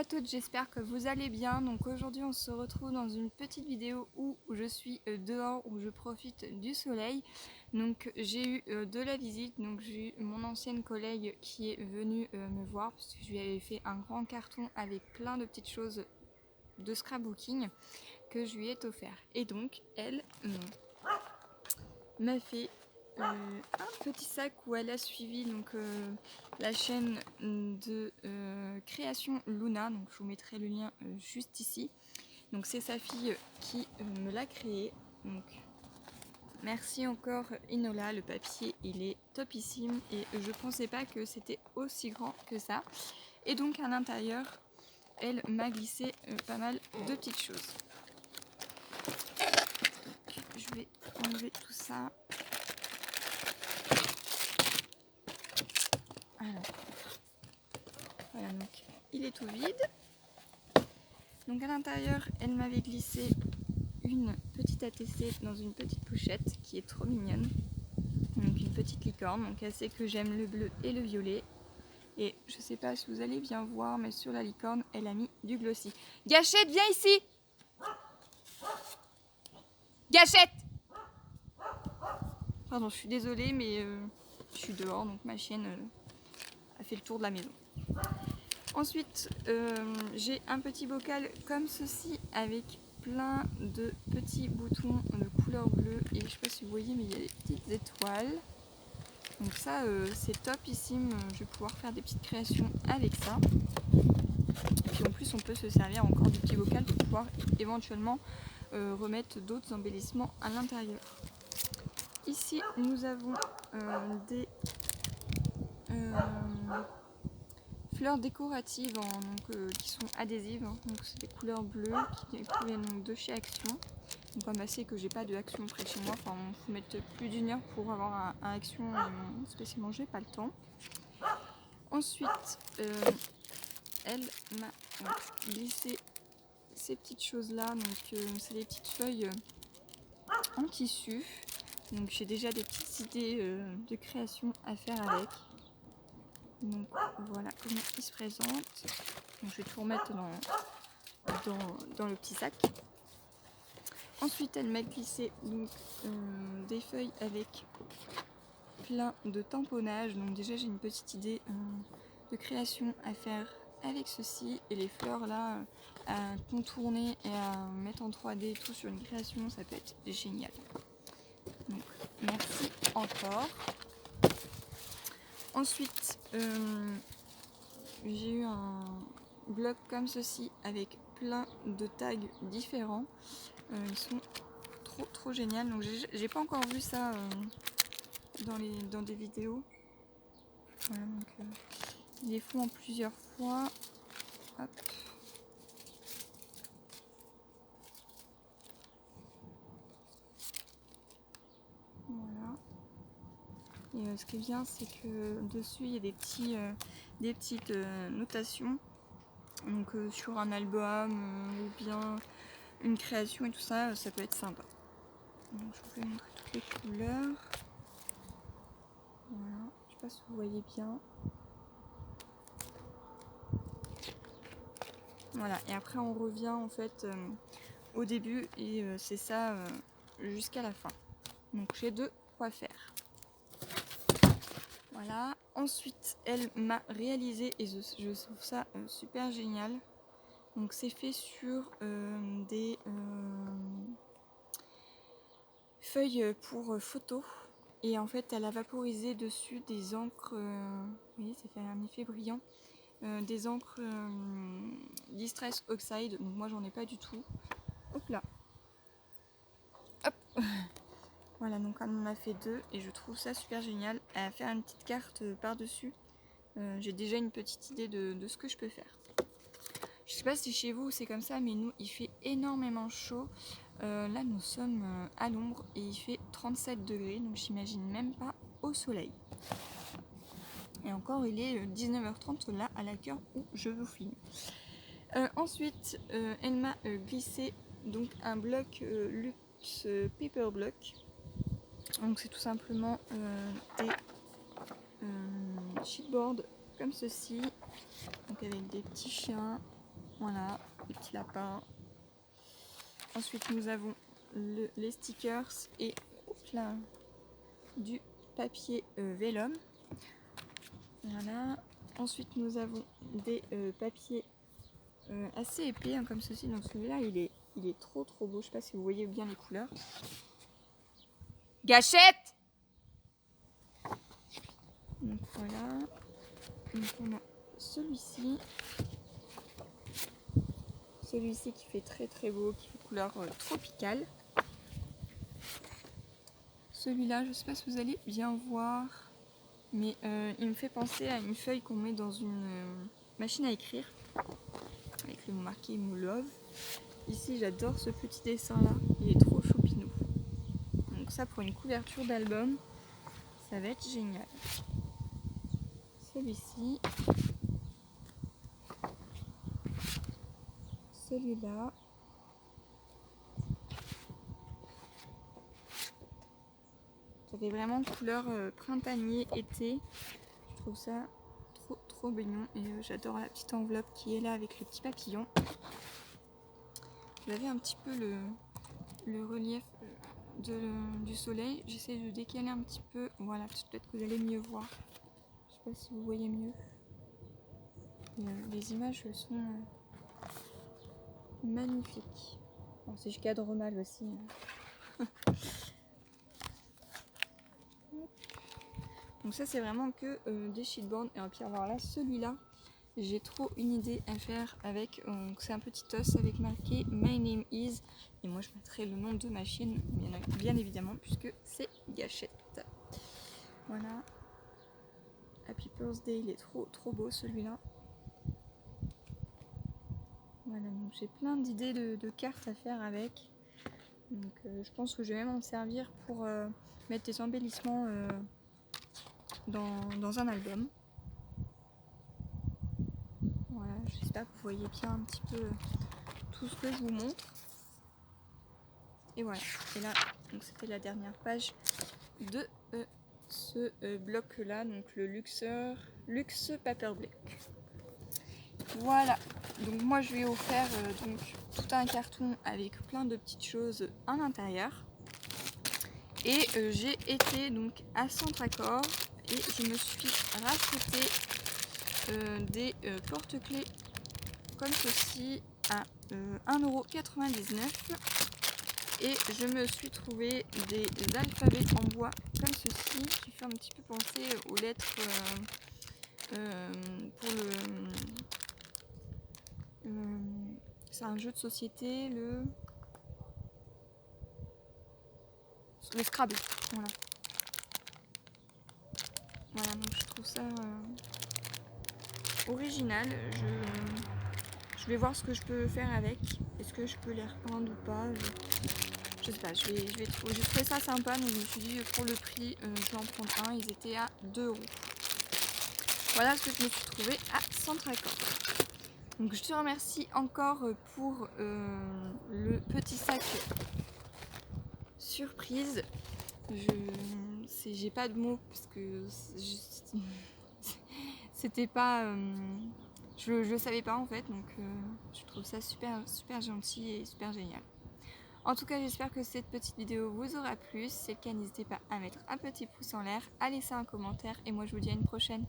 à toutes, j'espère que vous allez bien. Donc aujourd'hui on se retrouve dans une petite vidéo où je suis dehors, où je profite du soleil. Donc j'ai eu de la visite, donc j'ai eu mon ancienne collègue qui est venue me voir parce que je lui avais fait un grand carton avec plein de petites choses de scrapbooking que je lui ai offert. Et donc elle m'a fait un petit sac où elle a suivi donc la chaîne de création Luna, donc je vous mettrai le lien juste ici. Donc c'est sa fille qui me l'a créé, donc merci encore Inola, le papier il est topissime et je pensais pas que c'était aussi grand que ça. Et donc à l'intérieur elle m'a glissé pas mal de petites choses. Donc, je vais enlever tout ça. Alors, voilà, donc il est tout vide. Donc à l'intérieur, elle m'avait glissé une petite ATC dans une petite pochette qui est trop mignonne. Donc une petite licorne, donc elle sait que j'aime le bleu et le violet. Et je sais pas si vous allez bien voir, mais sur la licorne, elle a mis du glossy. Gâchette, viens ici! Gâchette! Pardon, je suis désolée, mais je suis dehors, donc ma chienne a fait le tour de la maison. Ensuite, j'ai un petit bocal comme ceci avec plein de petits boutons de couleur bleue et je sais pas si vous voyez mais il y a des petites étoiles. Donc ça c'est topissime, je vais pouvoir faire des petites créations avec ça. Et puis en plus on peut se servir encore du petit bocal pour pouvoir éventuellement remettre d'autres embellissements à l'intérieur. Ici nous avons des fleurs décoratives qui sont adhésives, hein. Donc c'est des couleurs bleues qui proviennent donc de chez Action. Donc comme c'est que j'ai pas de Action près de chez moi, enfin il faut mettre plus d'une heure pour avoir un Action spécialement j'ai pas le temps. Ensuite elle m'a glissé ces petites choses là, donc c'est des petites feuilles en tissu. Donc j'ai déjà des petites idées de création à faire avec. Donc voilà comment il se présente. Donc, je vais tout remettre dans le petit sac. Ensuite elle m'a glissé donc, des feuilles avec plein de tamponnage. Donc déjà j'ai une petite idée de création à faire avec ceci. Et les fleurs là à contourner et à mettre en 3D tout sur une création, ça peut être génial. Donc merci encore. Ensuite j'ai eu un bloc comme ceci avec plein de tags différents. Ils sont trop géniaux. Donc j'ai pas encore vu ça dans des vidéos. Voilà, donc ils les font en plusieurs fois. Hop. Voilà. Et ce qui est bien, c'est que dessus il y a des petites notations. Donc sur un album ou bien une création et tout ça, ça peut être sympa. Donc je vous vais montrer toutes les couleurs. Voilà, je sais pas si vous voyez bien. Voilà, et après on revient en fait au début et c'est ça jusqu'à la fin. Donc j'ai de quoi faire. Voilà, ensuite elle m'a réalisé et je trouve ça super génial. Donc c'est fait sur des feuilles pour photos. Et en fait elle a vaporisé dessus des encres, vous voyez ça fait un effet brillant, des encres Distress Oxide, donc moi j'en ai pas du tout. Hop là. Hop. Voilà, donc on en a fait deux et je trouve ça super génial. À faire une petite carte par dessus, j'ai déjà une petite idée de ce que je peux faire. Je sais pas si chez vous c'est comme ça, mais nous il fait énormément chaud. Là nous sommes à l'ombre et il fait 37 degrés, donc j'imagine même pas au soleil. Et encore il est 19h30 là à la heure où je vous filme. Ensuite elle m'a glissé donc un bloc luxe paper block. Donc c'est tout simplement des chipboards comme ceci, donc avec des petits chiens, Voilà, les petits lapins. Ensuite nous avons les stickers et là, du papier vélum. Voilà. Ensuite nous avons des papiers assez épais hein, comme ceci. Donc celui-là il est trop beau. Je sais pas si vous voyez bien les couleurs. Gâchette! Donc voilà. Donc on a celui-ci. Celui-ci qui fait très beau, qui fait couleur tropicale. Celui-là, je sais pas si vous allez bien voir, mais il me fait penser à une feuille qu'on met dans une machine à écrire, avec le mot marqué Moulove. Ici, j'adore ce petit dessin-là, il est trop choupinou. Donc ça, pour une couverture d'album, ça va être génial. Celui-ci. Celui-là. Ça fait vraiment couleur printanier, été. Je trouve ça trop mignon et j'adore la petite enveloppe qui est là avec le petit papillon. Vous avez un petit peu le relief du soleil. J'essaie de décaler un petit peu. Voilà, peut-être que vous allez mieux voir. Je sais pas si vous voyez mieux. Les images sont magnifiques. Bon, si je cadre mal aussi. Donc ça c'est vraiment que des sheetboards. Et puis alors là, celui-là, j'ai trop une idée à faire avec. C'est un petit os avec marqué My name is. Et moi je mettrai le nom de ma chaîne, bien évidemment, puisque c'est Gâchette. Voilà. Happy Birthday, il est trop beau celui-là. Voilà, donc j'ai plein d'idées de cartes à faire avec. Donc je pense que je vais même en servir pour mettre des embellissements dans un album. Voilà, j'espère que vous voyez bien un petit peu tout ce que je vous montre. Et voilà, et là, donc c'était la dernière page de ce bloc là, donc le Luxe Paper Block. Voilà, donc moi je lui ai offert donc tout un carton avec plein de petites choses à l'intérieur. Et j'ai été donc à Centracor et je me suis racheté des porte-clés comme ceci à 1,99 €. Et je me suis trouvé des alphabets en bois comme ceci qui fait un petit peu penser aux lettres pour c'est un jeu de société, le Scrabble. Voilà. Voilà, donc je trouve ça original. Je vais voir ce que je peux faire avec. Est-ce que je peux les repeindre ou pas? Je sais pas, j'ai trouvé ça sympa, donc je me suis dit pour le prix, je vais en prendre un. Ils étaient à 2 €. Voilà ce que je me suis trouvé à Centracor. Donc je te remercie encore pour le petit sac surprise. J'ai pas de mots parce que c'était pas je le savais pas en fait, donc je trouve ça super gentil et super génial. En tout cas, j'espère que cette petite vidéo vous aura plu. Si c'est le cas, n'hésitez pas à mettre un petit pouce en l'air, à laisser un commentaire et moi je vous dis à une prochaine.